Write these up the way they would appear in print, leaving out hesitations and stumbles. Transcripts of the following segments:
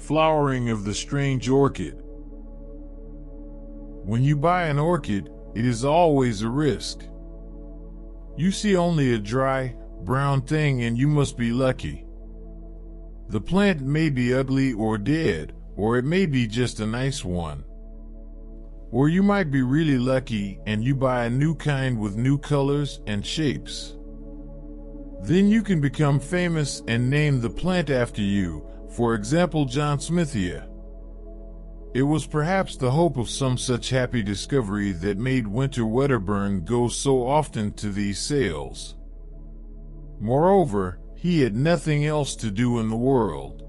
Flowering of the strange orchid. When you buy an orchid, it is always a risk. You see only a dry, brown thing and you must be lucky. The plant may be ugly or dead, or it may be just a nice one. Or you might be really lucky and you buy a new kind with new colors and shapes. Then you can become famous and name the plant after you, for example John Smithia. It was perhaps the hope of some such happy discovery that made Winter Wedderburn go so often to these sales. Moreover, he had nothing else to do in the world.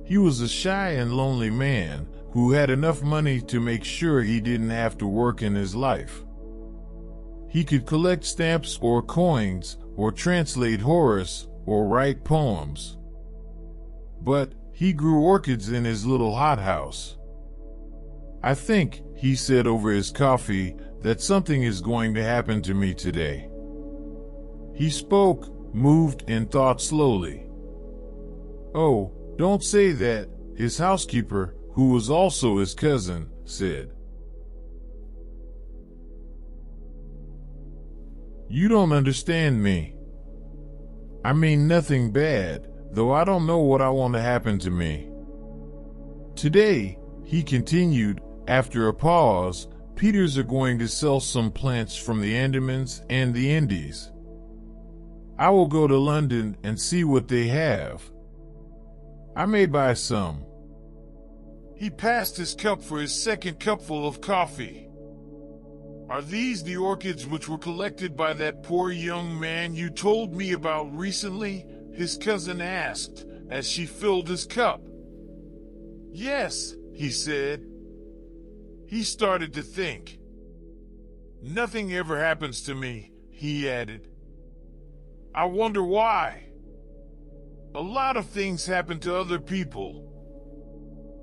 He was a shy and lonely man who had enough money to make sure he didn't have to work in his life. He could collect stamps or coins, or translate Horace, or write poems. But he grew orchids in his little hothouse. "I think," he said over his coffee, "that something is going to happen to me today." He spoke, moved, and thought slowly. "Oh, don't say that," his housekeeper, who was also his cousin, said. "You don't understand me. I mean nothing bad, though I don't know what I want to happen to me. Today," he continued, after a pause, "Peters are going to sell some plants from the Andamans and the Indies. I will go to London and see what they have. I may buy some." He passed his cup for his second cupful of coffee. "Are these the orchids which were collected by that poor young man you told me about recently?" his cousin asked, as she filled his cup. "Yes," he said. He started to think. "Nothing ever happens to me," he added. "I wonder why. A lot of things happen to other people.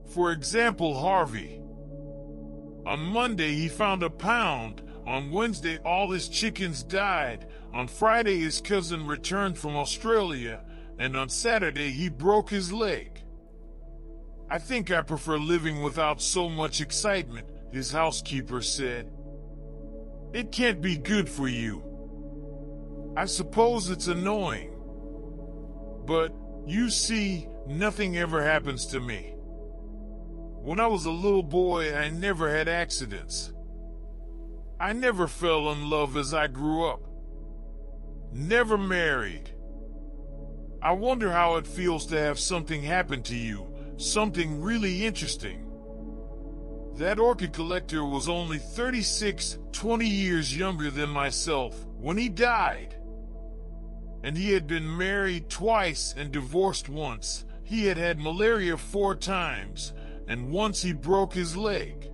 For example, Harvey. On Monday he found a pound, on Wednesday all his chickens died, on Friday his cousin returned from Australia, and on Saturday he broke his leg. I think I prefer living without so much excitement," his housekeeper said. "It can't be good for you. I suppose it's annoying. But, you see, nothing ever happens to me. When I was a little boy, I never had accidents. I never fell in love as I grew up. Never married. I wonder how it feels to have something happen to you, something really interesting." That orchid collector was only 36, 20 years younger than myself, when he died. And he had been married twice and divorced once. He had had malaria 4 times, and once he broke his leg.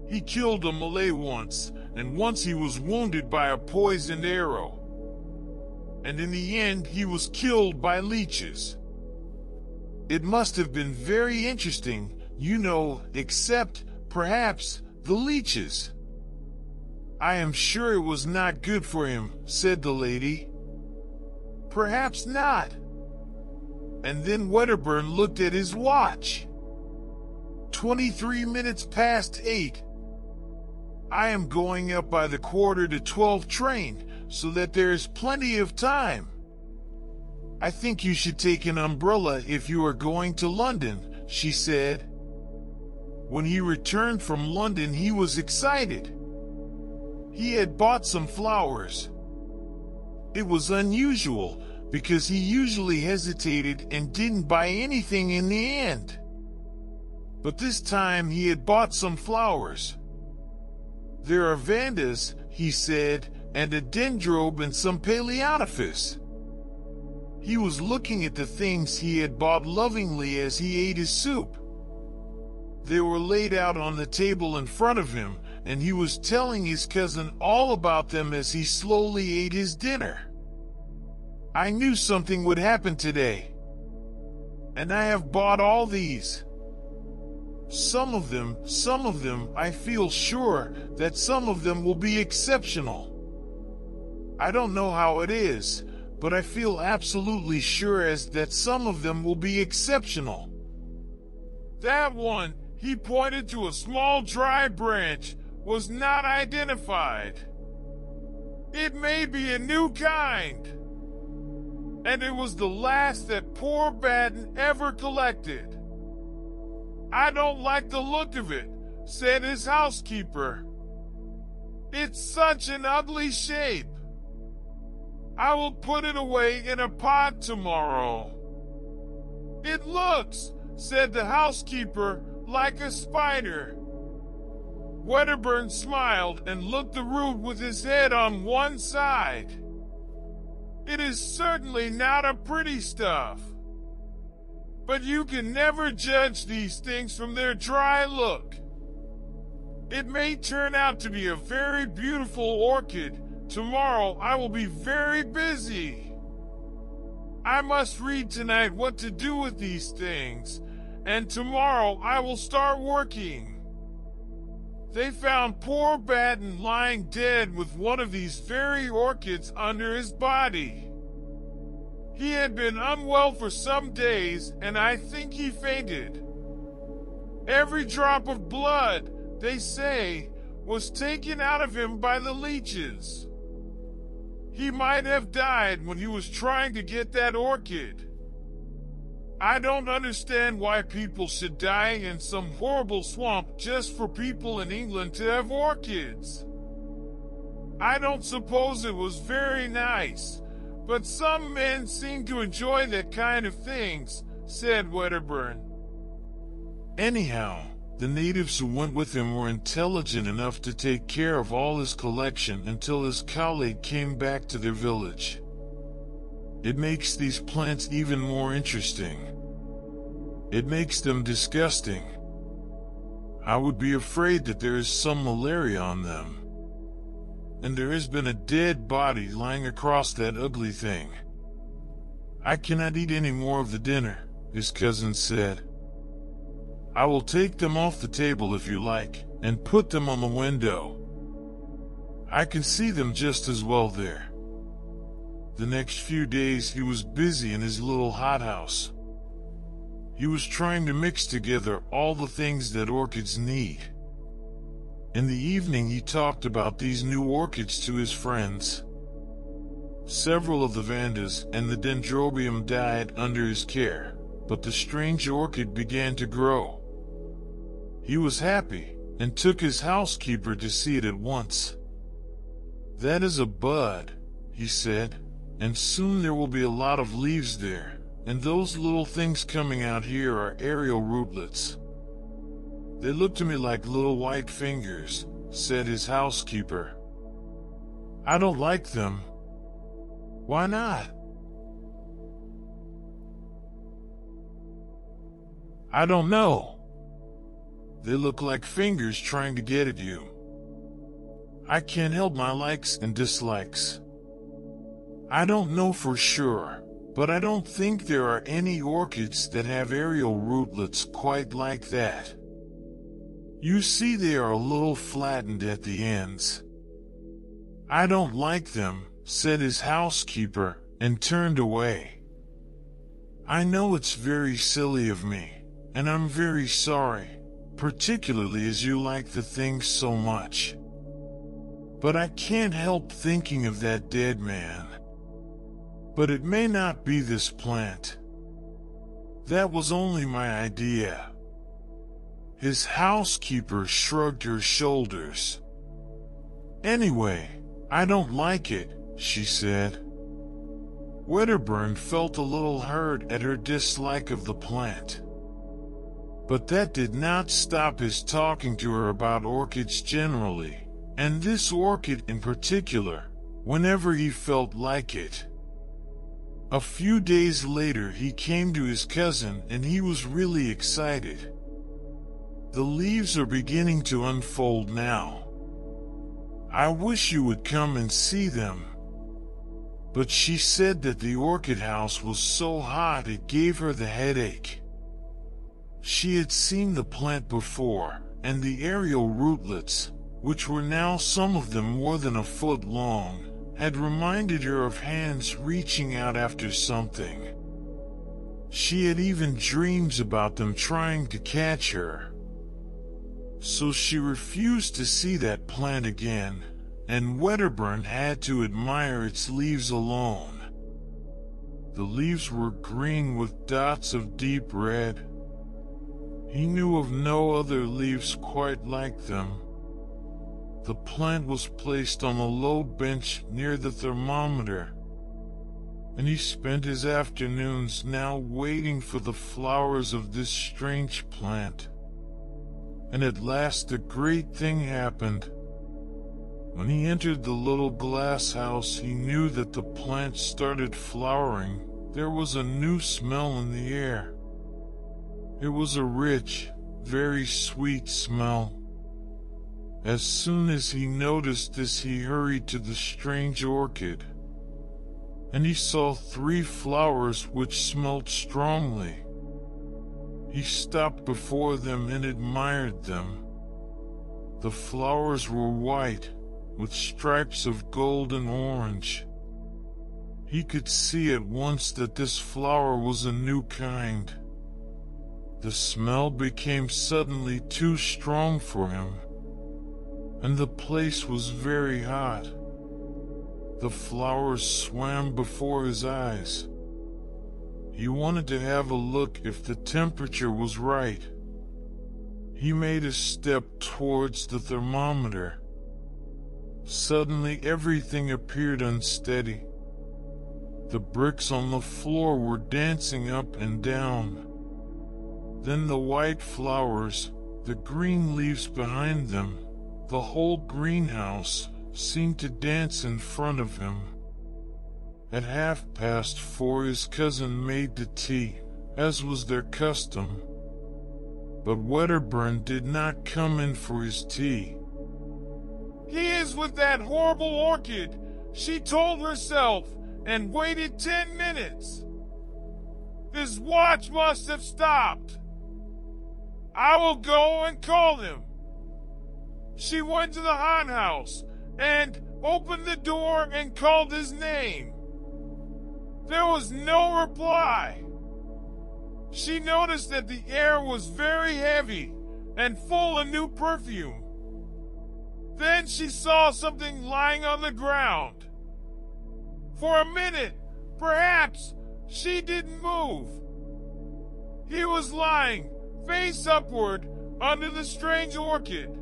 He killed a Malay once, and once he was wounded by a poisoned arrow. And in the end he was killed by leeches. It must have been very interesting, you know, except, perhaps, the leeches. "I am sure it was not good for him," said the lady. "Perhaps not." And then Wedderburn looked at his watch. 23 minutes past 8. "I am going up by the 11:45 train, so that there is plenty of time. I think you should take an umbrella if you are going to London," she said. When he returned from London, he was excited. He had bought some flowers. It was unusual, because he usually hesitated and didn't buy anything in the end. But this time he had bought some flowers. "There are vandas," he said, "and a dendrobe and some paleonophis." He was looking at the things he had bought lovingly as he ate his soup. They were laid out on the table in front of him, and he was telling his cousin all about them as he slowly ate his dinner. "I knew something would happen today. And I have bought all these. Some of them, I feel sure that some of them will be exceptional. I don't know how it is, but I feel absolutely sure as that some of them will be exceptional. That one, he pointed to a small dry branch, was not identified. It may be a new kind. And it was the last that poor Batten ever collected. I don't like the look of it, said his housekeeper. It's such an ugly shape. I will put it away in a pot tomorrow. It looks, said the housekeeper, like a spider. Wedderburn smiled and looked the root with his head on one side. It is certainly not a pretty stuff. But you can never judge these things from their dry look. It may turn out to be a very beautiful orchid. Tomorrow I will be very busy. I must read tonight what to do with these things, and tomorrow I will start working. They found poor Batten lying dead with one of these very orchids under his body. He had been unwell for some days, and I think he fainted. Every drop of blood, they say, was taken out of him by the leeches. He might have died when he was trying to get that orchid. I don't understand why people should die in some horrible swamp just for people in England to have orchids. I don't suppose it was very nice, but some men seem to enjoy that kind of things, said Wedderburn. Anyhow, the natives who went with him were intelligent enough to take care of all his collection until his colleague came back to their village. It makes these plants even more interesting. It makes them disgusting. I would be afraid that there is some malaria on them. And there has been a dead body lying across that ugly thing. I cannot eat any more of the dinner, his cousin said. I will take them off the table if you like, and put them on the window. I can see them just as well there. The next few days he was busy in his little hothouse. He was trying to mix together all the things that orchids need. In the evening he talked about these new orchids to his friends. Several of the vandas and the dendrobium died under his care, but the strange orchid began to grow. He was happy, and took his housekeeper to see it at once. That is a bud, he said, and soon there will be a lot of leaves there, and those little things coming out here are aerial rootlets. They look to me like little white fingers, said his housekeeper. I don't like them. Why not? I don't know. They look like fingers trying to get at you. I can't help my likes and dislikes. I don't know for sure, but I don't think there are any orchids that have aerial rootlets quite like that. You see, they are a little flattened at the ends. I don't like them, said his housekeeper, and turned away. I know it's very silly of me, and I'm very sorry, particularly as you like the thing so much. But I can't help thinking of that dead man. But it may not be this plant. That was only my idea. His housekeeper shrugged her shoulders. Anyway, I don't like it, she said. Wedderburn felt a little hurt at her dislike of the plant. But that did not stop his talking to her about orchids generally, and this orchid in particular, whenever he felt like it. A few days later he came to his cousin and he was really excited. The leaves are beginning to unfold now. I wish you would come and see them. But she said that the orchid house was so hot it gave her the headache. She had seen the plant before, and the aerial rootlets, which were now some of them more than a foot long, had reminded her of hands reaching out after something. She had even dreams about them trying to catch her. So she refused to see that plant again, and Wedderburn had to admire its leaves alone. The leaves were green with dots of deep red. He knew of no other leaves quite like them. The plant was placed on a low bench near the thermometer, and he spent his afternoons now waiting for the flowers of this strange plant. And at last a great thing happened. When he entered the little glass house, he knew that the plant started flowering. There was a new smell in the air. It was a rich, very sweet smell. As soon as he noticed this, he hurried to the strange orchid, and he saw 3 flowers which smelled strongly. He stopped before them and admired them. The flowers were white, with stripes of gold and orange. He could see at once that this flower was a new kind. The smell became suddenly too strong for him, and the place was very hot. The flowers swam before his eyes. He wanted to have a look if the temperature was right. He made a step towards the thermometer. Suddenly everything appeared unsteady. The bricks on the floor were dancing up and down. Then the white flowers, the green leaves behind them, the whole greenhouse seemed to dance in front of him. At 4:30 his cousin made the tea, as was their custom. But Wedderburn did not come in for his tea. "He is with that horrible Orchid," she told herself, and waited 10 minutes. "This watch must have stopped. I will go and call him." She went to the hothouse and opened the door and called his name. There was no reply. She noticed that the air was very heavy and full of new perfume. Then she saw something lying on the ground. For a minute, perhaps, she didn't move. He was lying, face upward, under the strange orchid.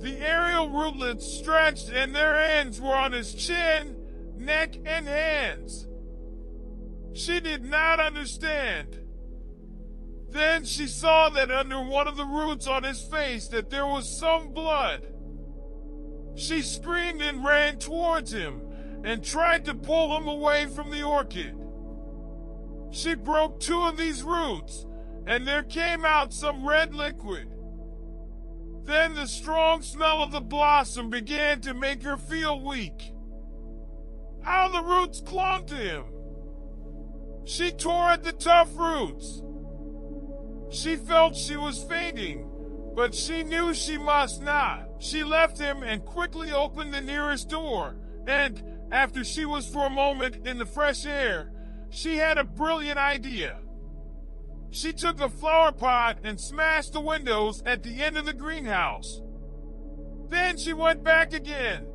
The aerial rootlets stretched and their ends were on his chin, neck, and hands. She did not understand. Then she saw that under one of the roots on his face that there was some blood. She screamed and ran towards him and tried to pull him away from the orchid. She broke 2 of these roots, and there came out some red liquid. Then the strong smell of the blossom began to make her feel weak. How the roots clung to him! She tore at the tough roots. She felt she was fainting, but she knew she must not. She left him and quickly opened the nearest door, and after she was for a moment in the fresh air, she had a brilliant idea. She took a flower pot and smashed the windows at the end of the greenhouse. Then she went back again.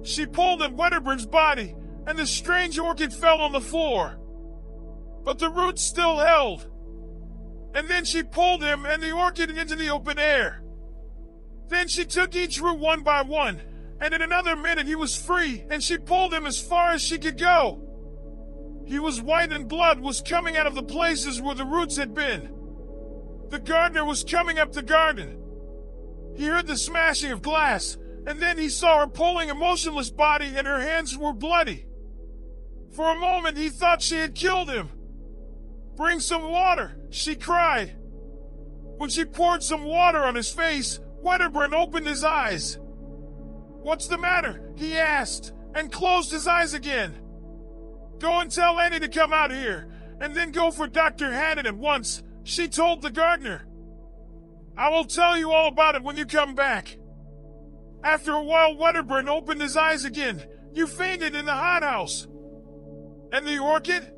She pulled at Wedderburn's body, and the strange orchid fell on the floor. But the roots still held. And then she pulled him and the orchid into the open air. Then she took each root one by one, and in another minute he was free, and she pulled him as far as she could go. He was white and blood was coming out of the places where the roots had been. The gardener was coming up the garden. He heard the smashing of glass, and then he saw her pulling a motionless body and her hands were bloody. For a moment he thought she had killed him. "Bring some water," she cried. When she poured some water on his face, Wedderburn opened his eyes. "What's the matter?" he asked, and closed his eyes again. "Go and tell Annie to come out here, and then go for Dr. Haddon at once," she told the gardener. "I will tell you all about it when you come back." After a while, Wedderburn opened his eyes again. "You fainted in the hothouse." "And the orchid?"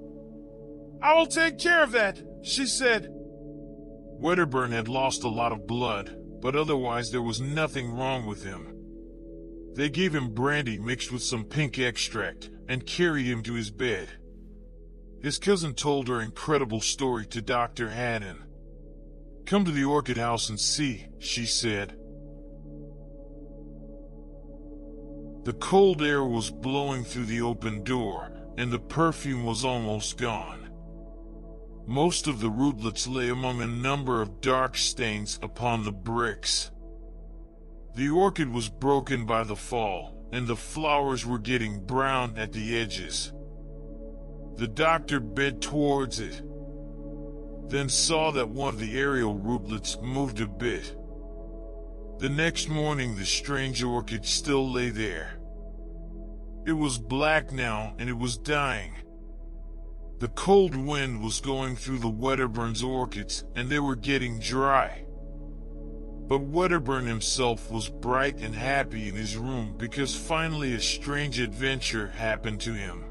I will take care of that, she said. Wedderburn had lost a lot of blood, but otherwise there was nothing wrong with him. They gave him brandy mixed with some pink extract and carried him to his bed. His cousin told her incredible story to Dr. Haddon. "Come to the Orchid house and see," she said. The cold air was blowing through the open door, and the perfume was almost gone. Most of the rootlets lay among a number of dark stains upon the bricks. The orchid was broken by the fall, and the flowers were getting brown at the edges. The doctor bent towards it, then saw that one of the aerial rootlets moved a bit. The next morning the strange orchid still lay there. It was black now, and it was dying. The cold wind was going through the Wedderburn's orchids, and they were getting dry. But Wedderburn himself was bright and happy in his room because finally a strange adventure happened to him.